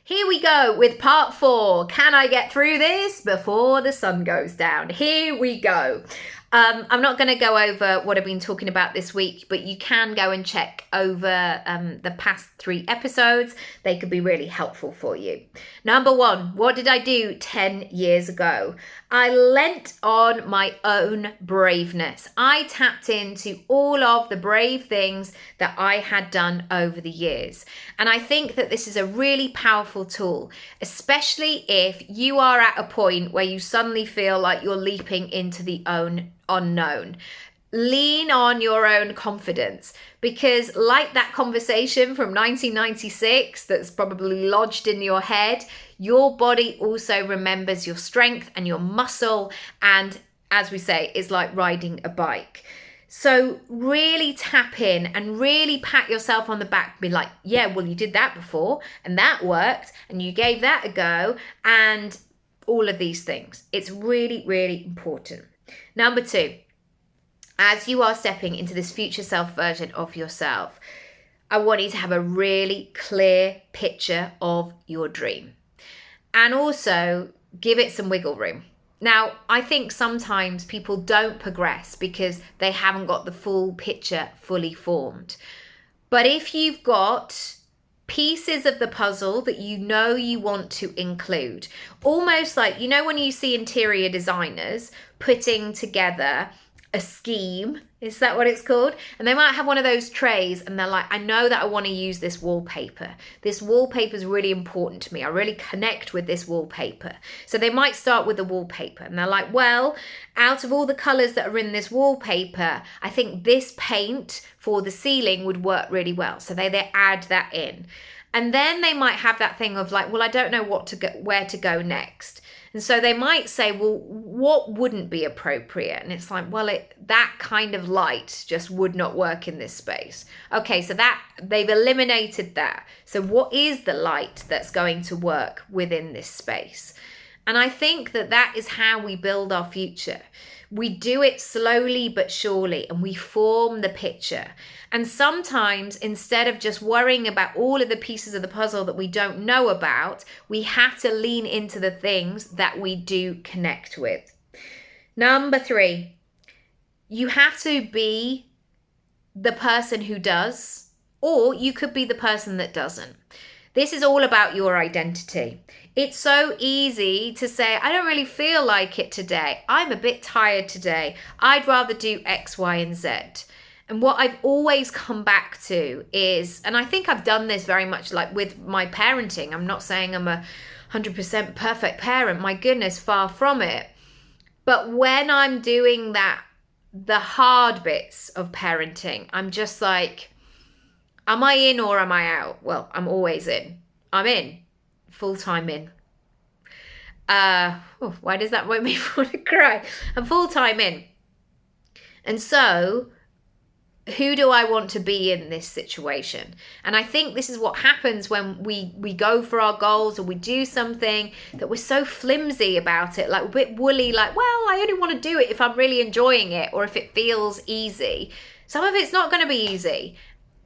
Here we go with part 4. Can I get through this before the sun goes down? Here we go. I'm not going to go over what I've been talking about this week, but you can go and check over the past 3 episodes. They could be really helpful for you. Number 1, what did I do 10 years ago? I lent on my own braveness. I tapped into all of the brave things that I had done over the years. And I think that this is a really powerful tool, especially if you are at a point where you suddenly feel like you're leaping into the unknown. Lean on your own confidence, because like that conversation from 1996 that's probably lodged in your head, your body also remembers your strength and your muscle, and as we say, it's like riding a bike. So really tap in and really pat yourself on the back, be like, yeah, well, you did that before and that worked and you gave that a go, and all of these things. It's really, really important. Number 2, as you are stepping into this future self version of yourself, I want you to have a really clear picture of your dream and also give it some wiggle room. Now, I think sometimes people don't progress because they haven't got the full picture fully formed. But if you've got pieces of the puzzle that you know you want to include, almost like, you know, when you see interior designers putting together a scheme, is that what it's called? And they might have one of those trays and they're like, I know that I want to use this wallpaper. This wallpaper is really important to me. I really connect with this wallpaper. So they might start with the wallpaper and they're like, well, out of all the colors that are in this wallpaper, I think this paint for the ceiling would work really well. So they add that in. And then they might have that thing of like, well, I don't know where to go next. And so they might say, well, what wouldn't be appropriate? And it's like, well, that kind of light just would not work in this space. Okay, so that they've eliminated that. So what is the light that's going to work within this space? And I think that is how we build our future. We do it slowly but surely, and we form the picture. And sometimes, instead of just worrying about all of the pieces of the puzzle that we don't know about, we have to lean into the things that we do connect with. Number 3, you have to be the person who does, or you could be the person that doesn't. This is all about your identity. It's so easy to say, I don't really feel like it today. I'm a bit tired today. I'd rather do X, Y, and Z. And what I've always come back to is, and I think I've done this very much like with my parenting. I'm not saying I'm a 100% perfect parent. My goodness, far from it. But when I'm doing that, the hard bits of parenting, I'm just like, am I in or am I out? Well, I'm always in. I'm in. Full-time in. Why does that make me want to cry? I'm full-time in. And so, who do I want to be in this situation? And I think this is what happens when we go for our goals, or we do something that we're so flimsy about it, like a bit woolly, like, well, I only want to do it if I'm really enjoying it or if it feels easy. Some of it's not going to be easy.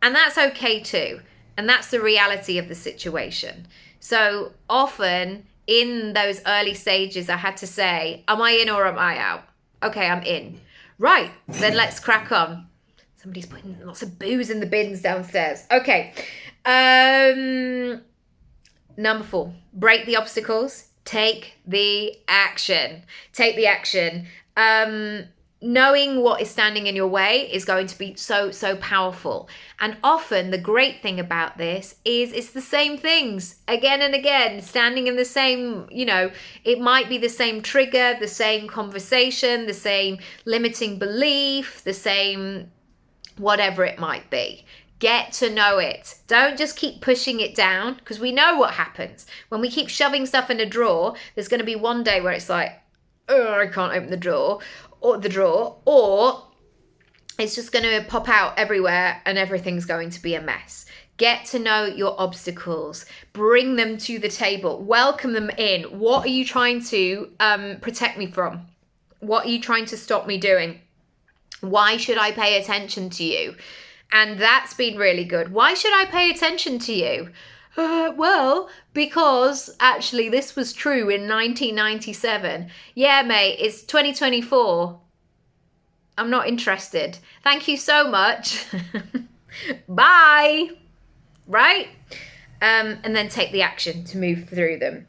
And that's okay too. And that's the reality of the situation. So often in those early stages, I had to say, am I in or am I out? Okay, I'm in. Right, then let's crack on. Somebody's putting lots of booze in the bins downstairs. Okay. Number 4, break the obstacles. Take the action. Take the action. Knowing what is standing in your way is going to be so powerful. And often the great thing about this is it's the same things again and again, standing in the same, it might be the same trigger, the same conversation, the same limiting belief, the same whatever it might be. Get to know it. Don't just keep pushing it down, because we know what happens. When we keep shoving stuff in a drawer, there's going to be one day where it's like, oh, I can't open the drawer. Or it's just going to pop out everywhere and everything's going to be a mess. Get to know your obstacles. Bring them to the table. Welcome them in. What are you trying to protect me from? What are you trying to stop me doing? Why should I pay attention to you? And that's been really good. Why should I pay attention to you? Well, because actually this was true in 1997. Yeah, mate, it's 2024. I'm not interested. Thank you so much. Bye. Right? And then take the action to move through them.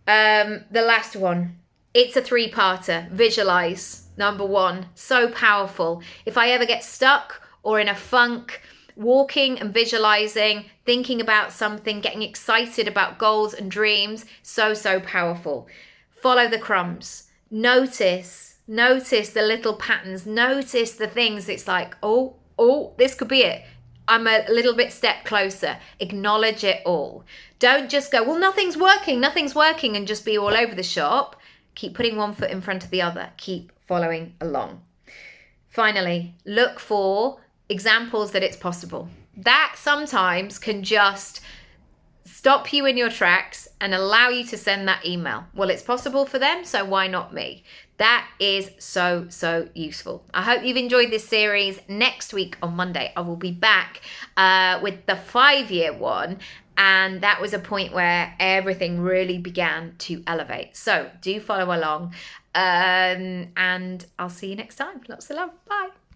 The last one. It's a 3-parter. Visualize. Number 1. So powerful. If I ever get stuck or in a funk, walking and visualizing, thinking about something, getting excited about goals and dreams, so powerful. Follow the crumbs. Notice the little patterns. Notice the things. It's like, oh, this could be it. I'm a little bit step closer. Acknowledge it all. Don't just go, well, nothing's working, and just be all over the shop. Keep putting one foot in front of the other. Keep following along. Finally, look for examples that it's possible. That sometimes can just stop you in your tracks and allow you to send that email. Well, it's possible for them, so why not me? That is so useful. I hope you've enjoyed this series. Next week on Monday, I will be back with the 5-year one. And that was a point where everything really began to elevate. So do follow along. And I'll see you next time. Lots of love. Bye.